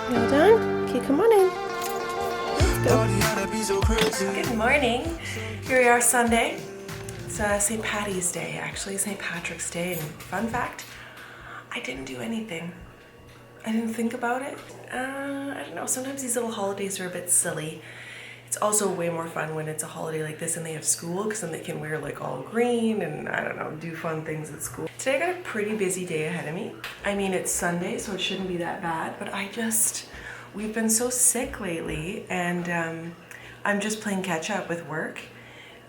Well done. Okay, come on in. Let's go. Good morning. Here we are Sunday. It's St. Patty's Day, actually, St. Patrick's Day. And fun fact, I didn't do anything. I didn't think about it. I don't know, sometimes these little holidays are a bit silly. It's also way more fun when it's a holiday like this and they have school, because then they can wear like all green and I don't know, do fun things at school. Today I got a pretty busy day ahead of me. I mean, it's Sunday, so it shouldn't be that bad, but we've been so sick lately, and I'm just playing catch up with work.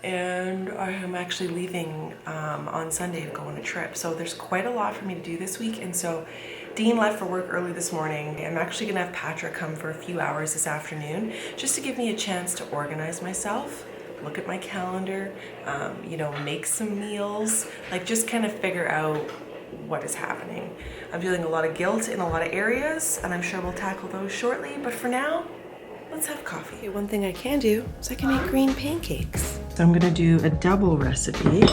And I am actually leaving on Sunday to go on a trip. So there's quite a lot for me to do this week. And so Dean left for work early this morning. I'm actually gonna have Patrick come for a few hours this afternoon just to give me a chance to organize myself, look at my calendar, you know, make some meals, like just kind of figure out what is happening. I'm feeling a lot of guilt in a lot of areas, and I'm sure we'll tackle those shortly. But for now, let's have coffee. Okay, one thing I can do is I can make green pancakes. So I'm gonna do a double recipe.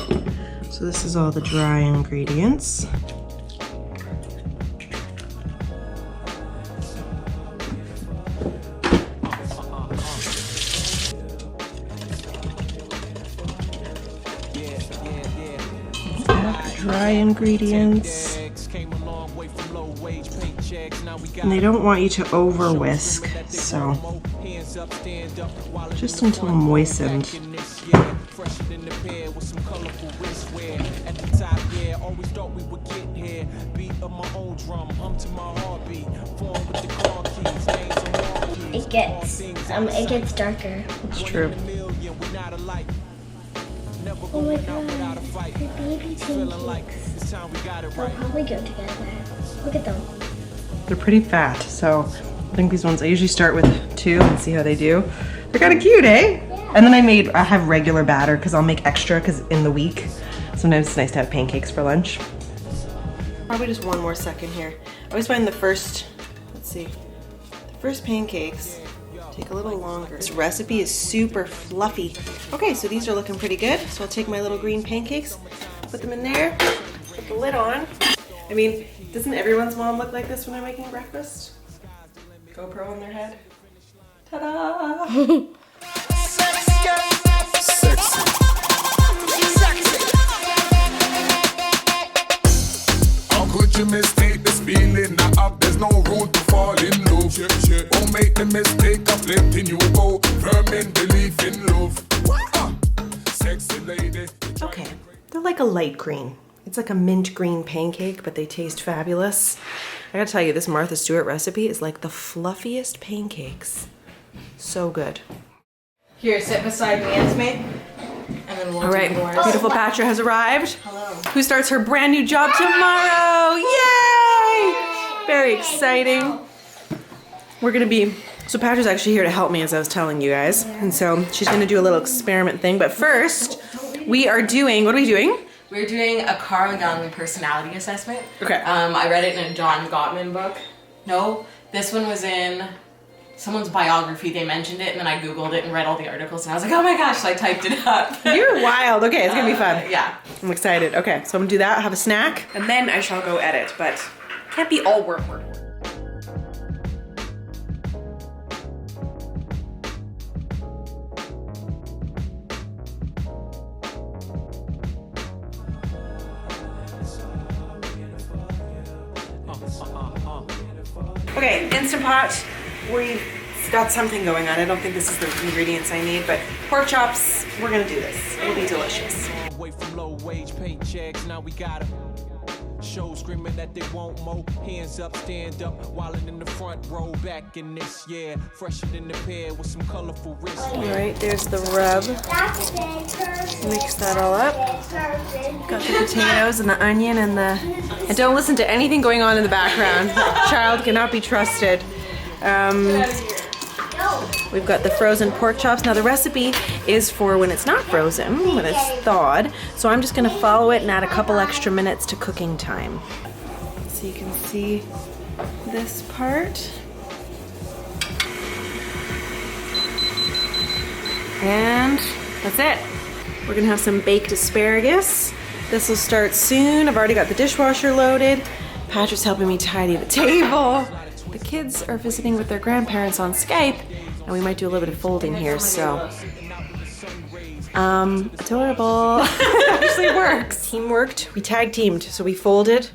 So this is all the dry ingredients. Dry ingredients. And they don't want you to over whisk, so just until moistened. It gets darker. It's true. Oh my god, the baby pancakes. They'll probably go together. Look at them. They're pretty fat, so I think these ones, I usually start with 2 and see how they do. They're kind of cute, eh? Yeah. And then I have regular batter because I'll make extra, because in the week, sometimes it's nice to have pancakes for lunch. Probably just one more second here. I always find the first pancakes take a little longer. This recipe is super fluffy. Okay, so these are looking pretty good. So I'll take my little green pancakes, put them in there, put the lid on. I mean, doesn't everyone's mom look like this when they're making breakfast? GoPro on their head. Ta-da! How could you mistake this feeling I have? There's no room to fall in love. Don't make the mistake of letting you go. Firm in belief in love. Sexy lady. Okay, they're like a light green. It's like a mint green pancake, but they taste fabulous. I gotta tell you, this Martha Stewart recipe is like the fluffiest pancakes. So good. Here, sit beside me, Esme. And then we'll all right, beautiful Patrick has arrived. Hello. Who starts her brand new job tomorrow. Yay! Very exciting. We're gonna be, so Patrick's actually here to help me, as I was telling you guys. And so she's gonna do a little experiment thing. But first, we are doing, what are we doing? We're doing a Carl Jung personality assessment. Okay. I read it in a John Gottman book. No, this one was in someone's biography. They mentioned it, and then I Googled it and read all the articles, and I was like, oh my gosh, so I typed it up. You're wild. Okay, it's gonna be fun. Yeah. I'm excited. Okay, so I'm gonna do that, have a snack, and then I shall go edit, but can't be all work. Okay, Instant Pot, we've got something going on. I don't think this is the ingredients I need, but pork chops, we're gonna do this. It'll be delicious. Away from low wage paychecks, now we got a show screaming that they won't mow. Hands up, stand up, wildin' in the front row, back in this, yeah. Fresher than the pair with some colorful wrists. All right, there's the rub. Mix that all up. Got the potatoes and the onion and the... And don't listen to anything going on in the background. Child cannot be trusted. We've got the frozen pork chops. Now the recipe is for when it's not frozen, when it's thawed. So I'm just gonna follow it and add a couple extra minutes to cooking time. So you can see this part. And that's it. We're gonna have some baked asparagus This will start soon. I've already got the dishwasher loaded. Patrick's helping me tidy the table. The kids are visiting with their grandparents on Skype, and we might do a little bit of folding here, so. Adorable. It actually works. Team worked. We tag teamed, so we folded.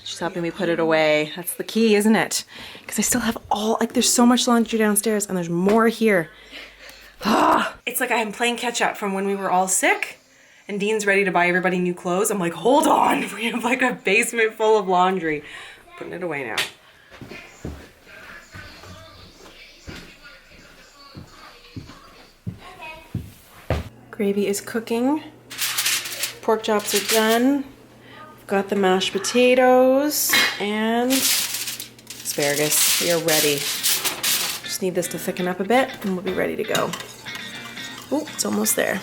She's helping me put it away. That's the key, isn't it? Because I still have there's so much laundry downstairs, and there's more here. It's like I'm playing catch up from when we were all sick. And Dean's ready to buy everybody new clothes. I'm like, hold on. We have like a basement full of laundry. Putting it away now. Gravy is cooking. Pork chops are done. We've got the mashed potatoes and asparagus. We are ready. Just need this to thicken up a bit and we'll be ready to go. Oh, it's almost there.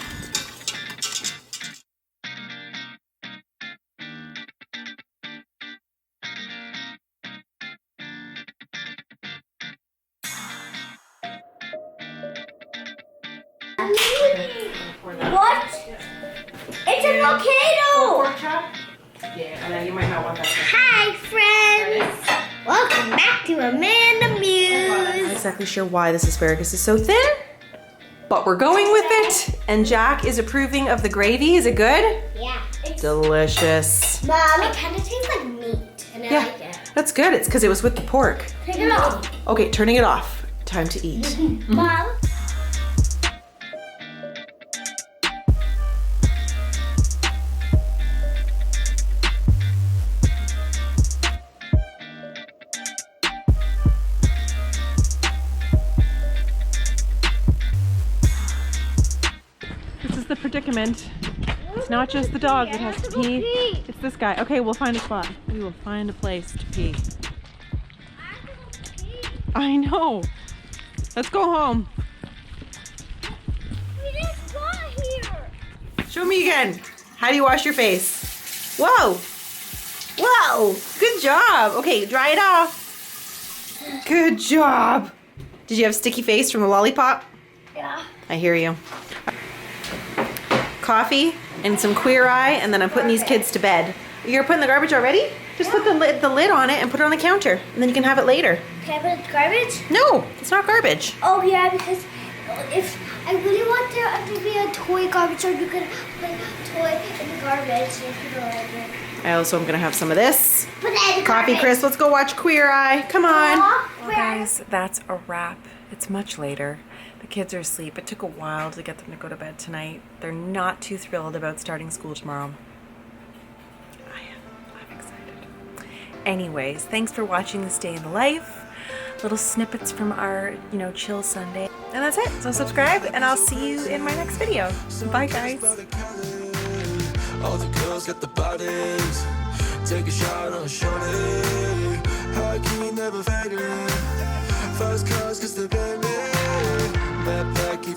What? It's a volcano! Pork chop? Yeah, and then you might not want that. Hi, friends! Welcome back to AmandaMuse! I'm not exactly sure why this asparagus is so thin, but we're going with it. And Jack is approving of the gravy. Is it good? Yeah. It's Delicious. Mom, it kind of tastes like meat, and I like it. That's good. It's because it was with the pork. Take it off. Okay, turning it off. Time to eat. Mom. This is the predicament. It's not just the dog that has to pee. It's this guy. Okay, we'll find a spot. We will find a place to pee. I know. Let's go home. We just got here. Show me again. How do you wash your face? Whoa. Whoa. Good job. Okay, dry it off. Good job. Did you have sticky face from the lollipop? Yeah. I hear you. Coffee and some Queer Eye, and then I'm putting these kids to bed. You're putting the garbage already? Just put the lid on it and put it on the counter, and then you can have it later. Can I put garbage? No, it's not garbage. Oh yeah, because if I really want there to be a toy garbage, or you could put a toy in the garbage and put it right there. I also am gonna have some of this. Put that in the Coffee, garbage. Chris, let's go watch Queer Eye. Come on. Well, Guys, that's a wrap. It's much later. The kids are asleep. It took a while to get them to go to bed tonight. They're not too thrilled about starting school tomorrow. I'm excited. Anyways, thanks for watching this day in the life. Little snippets from our, chill Sunday. And that's it. So subscribe, and I'll see you in my next video. Bye, guys. All the girls got the bodies. Take a shot on shorty. How can you never figure it? First class 'cause the baby. Backpack